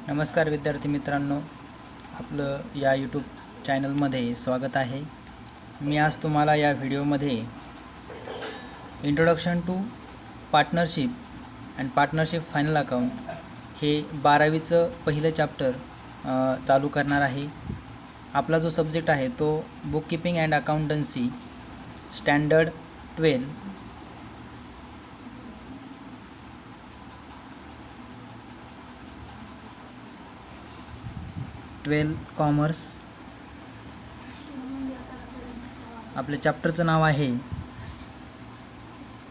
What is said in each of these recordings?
नमस्कार विद्यार्थी मित्रांनो, आपलं या यूट्यूब चॅनलमध्ये स्वागत आहे। मी आज तुम्हाला या व्हिडिओमध्ये introduction to partnership and partnership final account हे 12वीचं पहिलं चॅप्टर चालू करणार आहे। आपला जो सब्जेक्ट आहे तो book keeping and accountancy standard 12 commerce. आपल्या चॅप्टरचं नाव आहे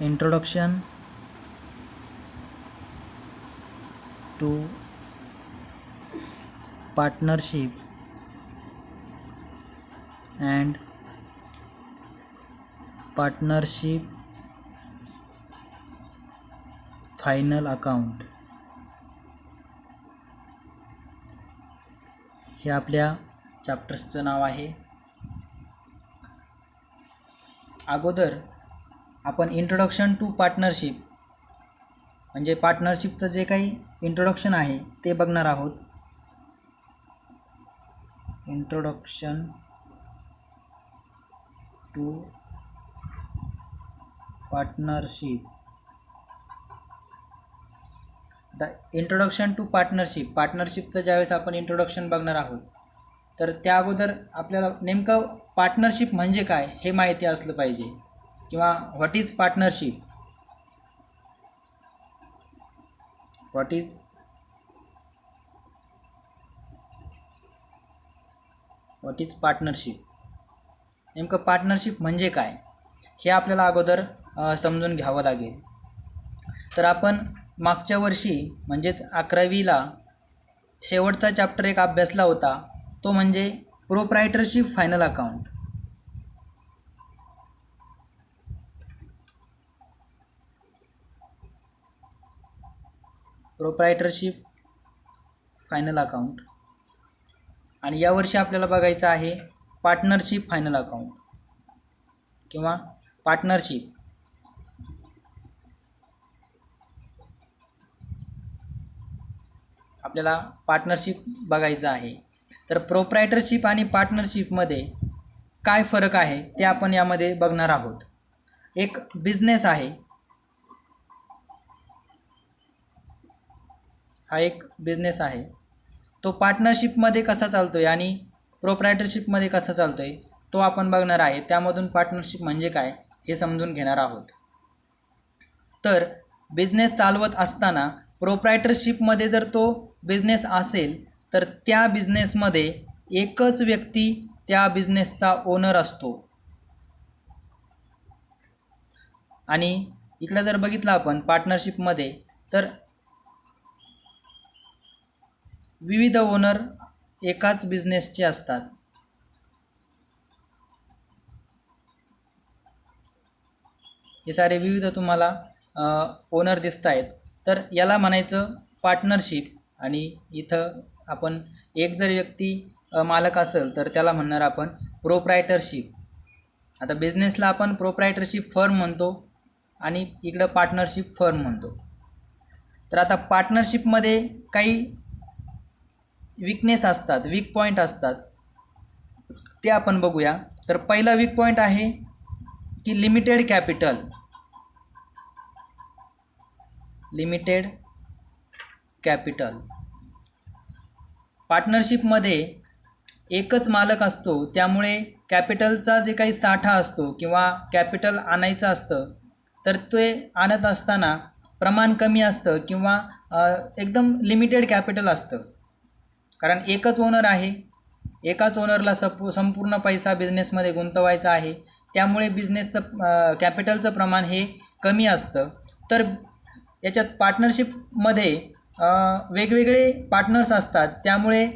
introduction to partnership and partnership final account हे आपल्या चॅप्टर्सचं नाव आहे। अगोदर आपण इंट्रोडक्शन टू पार्टनरशिप म्हणजे पार्टनरशिपचं जे काही इंट्रोडक्शन आहे ते बघणार आहोत। Introduction to partnership. The introduction to पार्टनरशिपचं ज्यावेळेस आपण इंट्रोडक्शन बघणार आहोत तर त्या अगोदर आपल्याला नेमकं पार्टनरशिप म्हणजे काय हे माहिती असलं पाहिजे, किंवा what is partnership, what is partnership, नेमकं पार्टनरशिप म्हणजे काय हे आपल्याला अगोदर समजून घ्यावं लागेल। तर आपण मागच्या वर्षी म्हणजेच 11वीला शेवटचा चॅप्टर एक अभ्यासला होता, तो म्हणजे proprietorship final account. Proprietorship final account. आणि यावर्षी आपल्याला बघायचं आहे पार्टनरशिप फायनल अकाउंट किंवा पार्टनरशिप। आपल्याला पार्टनरशिप बघायचं आहे। तर प्रोप्रायटरशिप आणि पार्टनरशिपमध्ये काय फरक आहे ते आपण यामध्ये बघणार आहोत। एक बिझनेस आहे, हा एक बिझनेस आहे, तो पार्टनरशिपमध्ये कसा चालतोय आणि प्रोप्रायटरशिपमध्ये कसा चालतोय तो आपण बघणार आहे। त्यामधून पार्टनरशिप म्हणजे काय हे समजून घेणार आहोत। तर बिझनेस चालवत असताना प्रोप्रायटरशिपमध्ये जर तो बिझनेस असेल तर त्या बिझनेसमध्ये एकच व्यक्ती त्या बिझनेसचा ओनर असतो। आणि इकडे जर बघितलं आपण पार्टनरशिपमध्ये तर विविध ओनर एकाच बिझनेसचे असतात। हे सारे विविध तुम्हाला ओनर दिसत आहेत, तर याला म्हणायचं पार्टनरशिप। आणि इथं आपण एक जर व्यक्ती मालक असेल तर त्याला म्हणणार आपण प्रोप्रायटरशिप। आता बिझनेसला आपण प्रोप्रायटरशिप फर्म म्हणतो आणि इकडं पार्टनरशिप फर्म म्हणतो। तर आता पार्टनरशिपमध्ये काही वीकनेस असतात, वीक पॉईंट असतात, ते आपण बघूया। तर पहिला वीक पॉईंट आहे की लिमिटेड कॅपिटल। पार्टनरशिपमध्ये एकच मालक असतो, त्यामुळे कॅपिटलचा जे काही साठा असतो किंवा कॅपिटल आणायचं असतं तर ते आणत असताना प्रमाण कमी असतं किंवा एकदम लिमिटेड कॅपिटल असतं। कारण एकच ओनर आहे, एकाच ओनरला संपूर्ण पैसा बिझनेसमध्ये गुंतवायचा आहे, त्यामुळे बिझनेसचं कॅपिटलचं प्रमाण हे कमी असतं। तर याच्यात पार्टनरशिपमध्ये वेगवेगळे पार्टनर्स असतात, त्यामुळे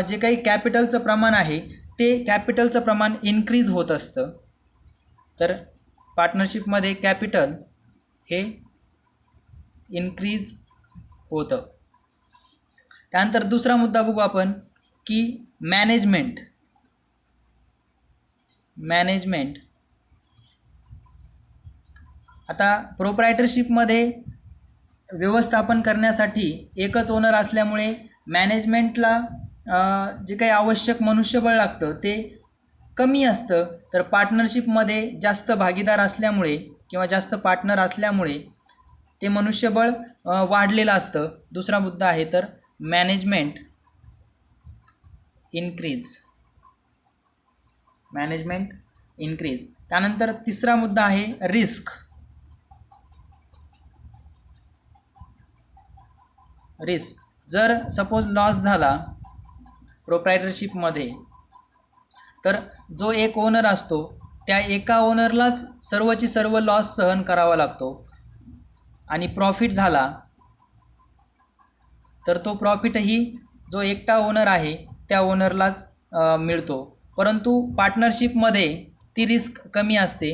जे काही कॅपिटलचं प्रमाण आहे ते कॅपिटलचं प्रमाण इन्क्रीज होत असतं। तर पार्टनरशिपमध्ये कॅपिटल हे इन्क्रीज होतं। त्यानंतर दुसरा मुद्दा बघू आपण की मॅनेजमेंट। आता प्रोप्रायटरशिपमध्ये व्यवस्थापन करण्यासाठी एकच ओनर असल्यामुळे मॅनेजमेंटला जे काही आवश्यक मनुष्यबळ लागतं ते कमी असतं, तर पार्टनरशिपमध्ये जास्त भागीदार असल्यामुळे किंवा जास्त पार्टनर असल्यामुळे ते मनुष्यबळ वाढलेलं असतं. दुसरा मुद्दा आहे तर मॅनेजमेंट इन्क्रीज. त्यानंतर तिसरा मुद्दा आहे रिस्क. जर सपोज लॉस झाला प्रोप्रायटरशिपमध्ये, तर जो एक ओनर असतो त्या एका ओनरलाच सर्वची सर्व लॉस सहन करावा लागतो, आणि प्रॉफिट झाला तर तो प्रॉफिटही जो एकटा ओनर आहे त्या ओनरलाच मिळतो. परंतु पार्टनरशिपमध्ये ती रिस्क कमी असते.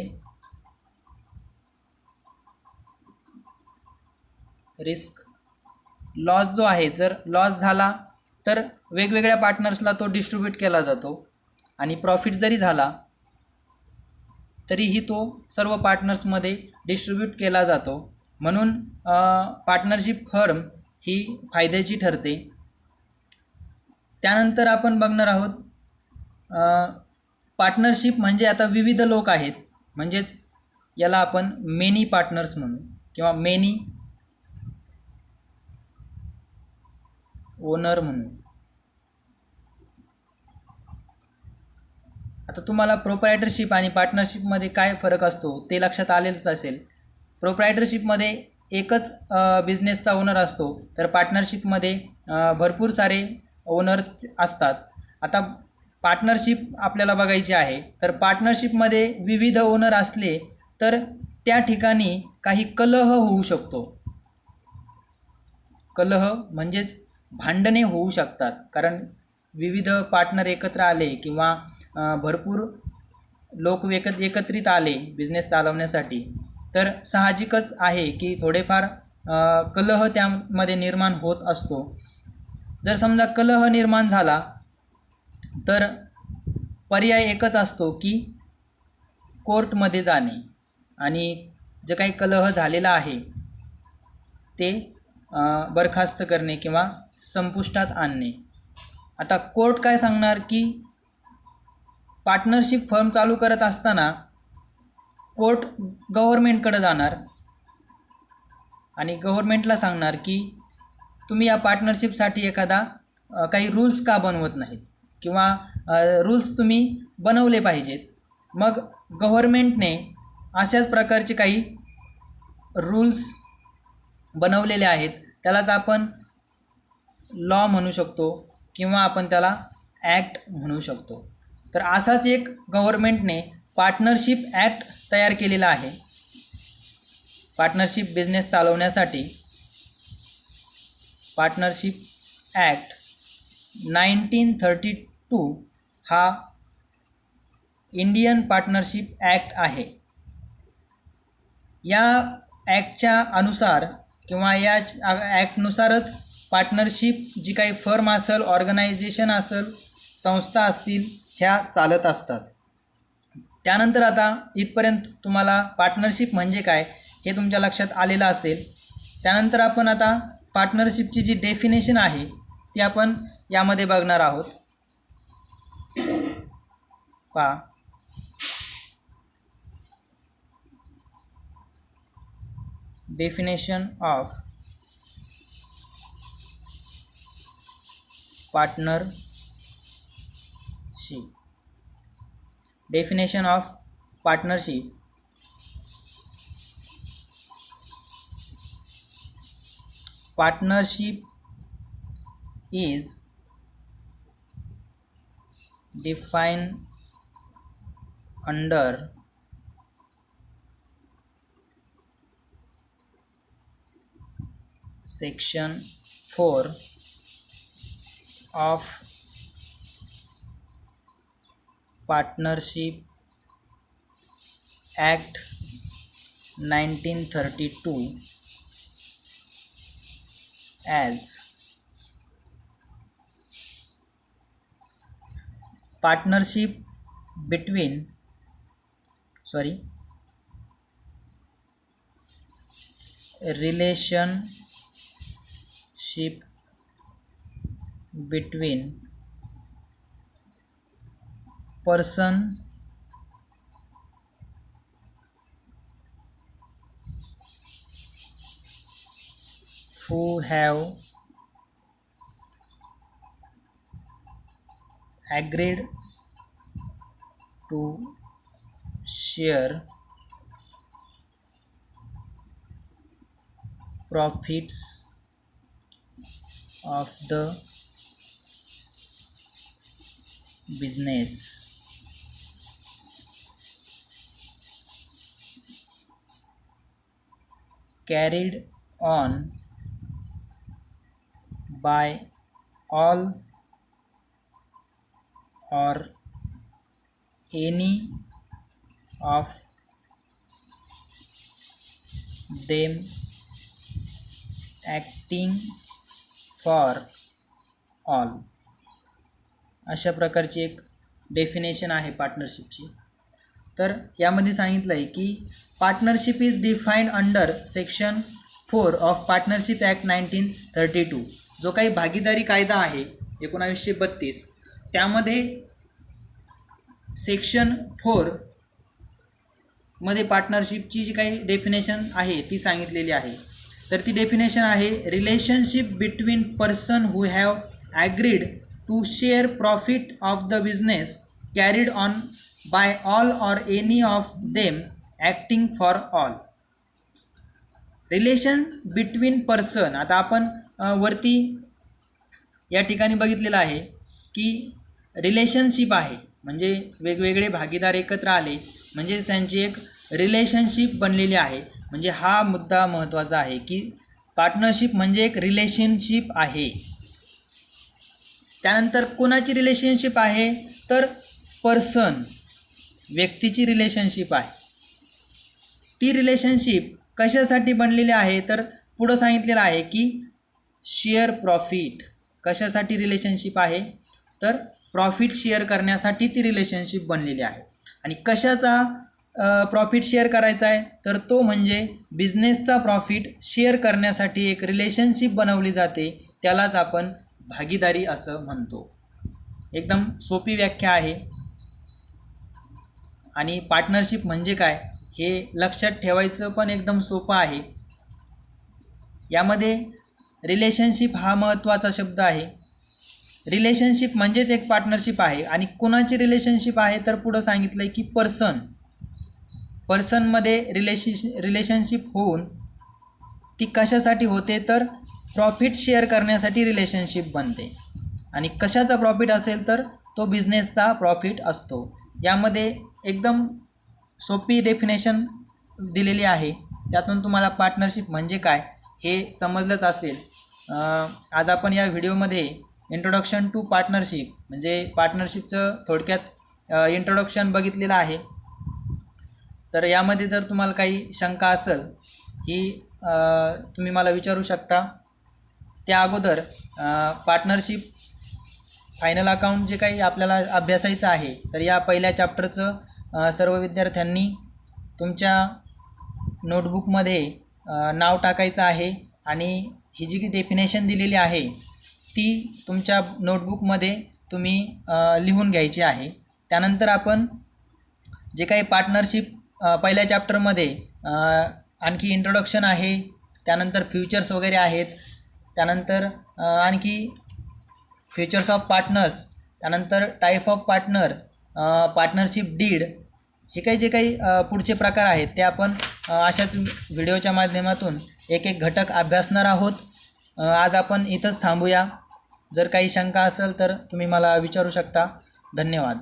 रिस्क लॉस जो आहे, जर लॉस झाला तर वेगवेगळ्या पार्टनर्सला तो डिस्ट्रीब्यूट केला जातो, आणि प्रॉफिट जरी झाला तरीही तो सर्व पार्टनर्समध्ये डिस्ट्रीब्यूट केला जातो. म्हणून पार्टनरशिप फर्म ही फायद्याची ठरते. त्यानंतर आपण बघणार आहोत पार्टनरशिप म्हणजे आता विविध लोक आहेत, म्हणजेच याला आपण मेनी पार्टनर्स म्हणू किंवा मेनी ओनर म्हणू. आता तुम्हाला प्रोप्रायटरशिप आणि पार्टनरशिपमध्ये काय फरक असतो ते लक्षात आलेलंच असेल. प्रोप्रायटरशिपमध्ये एकच बिझनेसचा ओनर असतो, तर पार्टनरशिपमध्ये भरपूर सारे ओनर्स असतात. आता पार्टनरशिप आपल्याला बघायची आहे, तर पार्टनरशिपमध्ये विविध ओनर असले तर त्या ठिकाणी काही कलह होऊ शकतो. कलह म्हणजेच भांडणे होऊ शकतात, कारण विविध पार्टनर एकत्र आले किंवा भरपूर लोक एकत्रित आले बिझनेस चालवण्यासाठी, तर साहजिकच आहे की थोडेफार कलह त्यामध्ये निर्माण होत असतो. जर समजा कलह निर्माण झाला तर पर्याय एकच असतो की कोर्टमध्ये जाणे आणि जे काही कलह झालेला आहे ते बरखास्त करणे किंवा संपुष्टात आणणे. आता कोर्ट काय सांगणार की पार्टनरशिप फर्म चालू करत असताना कोर्ट गव्हर्मेंटकडे जाणार आणि गव्हर्मेंटला सांगणार की तुम्ही या पार्टनरशिपसाठी एखादा काही रूल्स का बनवत नाहीत किंवा रूल्स तुम्ही बनवले पाहिजेत. मग गव्हर्मेंटने अशाच प्रकारचे काही रूल्स बनवलेले आहेत, त्यालाच आपण लॉ म्हणू शकतो किंवा आपण त्याला ॲक्ट म्हणू शकतो. तर असाच एक गव्हर्मेंटने पार्टनरशिप ॲक्ट तयार केलेला आहे. पार्टनरशिप बिझनेस चालवण्यासाठी पार्टनरशिप ॲक्ट 1932 हा इंडियन पार्टनरशिप ॲक्ट आहे. या ॲक्टच्या अनुसार किंवा या ॲक्टनुसारच पार्टनरशिप जी काही फर्म असेल, ऑर्गनायझेशन असेल, संस्था असतील, ह्या चालत असतात. त्यानंतर आता इथपर्यंत तुम्हाला पार्टनरशिप म्हणजे काय हे तुमच्या लक्षात आलेलं असेल. त्यानंतर आपण आता पार्टनरशिपची जी डेफिनेशन आहे ती आपण यामध्ये बघणार आहोत. पहा, definition of partnership. Definition of partnership. Partnership is defined under Section 4 of Partnership Act 1932 as partnership between relationship between person who have agreed to share profits of the business carried on by all or any of them acting for all. अशा प्रकारची एक definition आहे पार्टनरशिपची. तर यामध्ये सांगितलं आहे की partnership is defined under section 4 of partnership act 1932. जो काही भागीदारी कायदा आहे 1932 त्यामध्ये सेक्शन 4 मध्ये पार्टनरशिपची जी काही डेफिनेशन आहे ती सांगितलेली आहे. तर ती डेफिनेशन आहे relationship between person who have agreed to share profit of the business carried on by all or any of them acting for all. Relation between person, आता आपण वरती या ठिकाणी बघितलेलं आहे की रिलेशनशिप आहे म्हणजे वेगवेगळे भागीदार एकत्र आले म्हणजे त्यांची एक रिलेशनशिप बनलेली आहे. म्हणजे हा मुद्दा महत्त्वाचा आहे की पार्टनरशिप म्हणजे एक रिलेशनशिप आहे. त्यानंतर कोणाची रिलेशनशिप आहे तर पर्सन, व्यक्तीची रिलेशनशिप आहे. ती रिलेशनशिप कशासाठी बनलेली आहे तर पुढं सांगितलेलं आहे की शेअर प्रॉफिट. कशासाठी रिलेशनशिप आहे तर प्रॉफिट शेअर करण्यासाठी ती रिलेशनशिप बनलेली आहे. आणि कशाचा प्रॉफिट शेअर करायचा आहे तर तो म्हणजे बिझनेसचा प्रॉफिट शेअर करण्यासाठी एक रिलेशनशिप बनवली जाते, त्यालाच आपण भागीदारी असं म्हणतो. एकदम सोपी व्याख्या आहे. आणि पार्टनरशिप म्हणजे काय हे लक्षात ठेवायचं पण एकदम सोपं आहे. यामध्ये रिलेशनशिप हा महत्त्वाचा शब्द आहे. रिलेशनशिप म्हणजेच एक पार्टनरशिप आहे. आणि कोणाची रिलेशनशिप आहे तर पुढं सांगितलं आहे की पर्सनमध्ये रिलेशनशिप होऊन ती कशासाठी होते तर प्रॉफिट शेअर करण्यासाठी रिलेशनशिप बनते. आणि कशाचा प्रॉफिट असेल तर तो बिझनेसचा प्रॉफिट असतो. यामध्ये एकदम सोपी डेफिनेशन दिलेली आहे. त्यातून तुम्हाला पार्टनरशिप म्हणजे काय हे समजलंच असेल. आज आपण या व्हिडिओमध्ये इंट्रोडक्शन टू पार्टनरशिप म्हणजे पार्टनरशिपचं थोडक्यात इंट्रोडक्शन बघितलेलं आहे. तर यामध्ये जर तुम्हाला काही शंका असेल ही तुम्ही मला विचारू शकता. त्या अगोदर पार्टनरशिप फायनल अकाउंट जे काही आपल्याला अभ्यासायचं आहे तर या पहिल्या चॅप्टरचं सर्व विद्यार्थ्यांनी तुमच्या नोटबुकमध्ये नाव टाकायचं आहे. आणि ही जी डेफिनेशन दिलेली आहे ती तुमच्या नोटबुकमध्ये तुम्ही लिहून घ्यायची आहे. त्यानंतर आपण जे काही पार्टनरशिप पहिल्या चॅप्टरमध्ये आणखी इंट्रोडक्शन आहे, त्यानंतर फ्युचर्स वगैरे आहेत, त्यानंतर आणखी फीचर्स ऑफ पार्टनर्स, त्यानंतर type of partner, partnership deed, हे काही जे काही पुढचे प्रकार आहेत ते आपण अशाच व्हिडिओच्या माध्यमातून एक एक घटक अभ्यासणार आहोत. आज आपण इथंच थांबूया. जर काही शंका असेल तर तुम्ही मला विचारू शकता. धन्यवाद.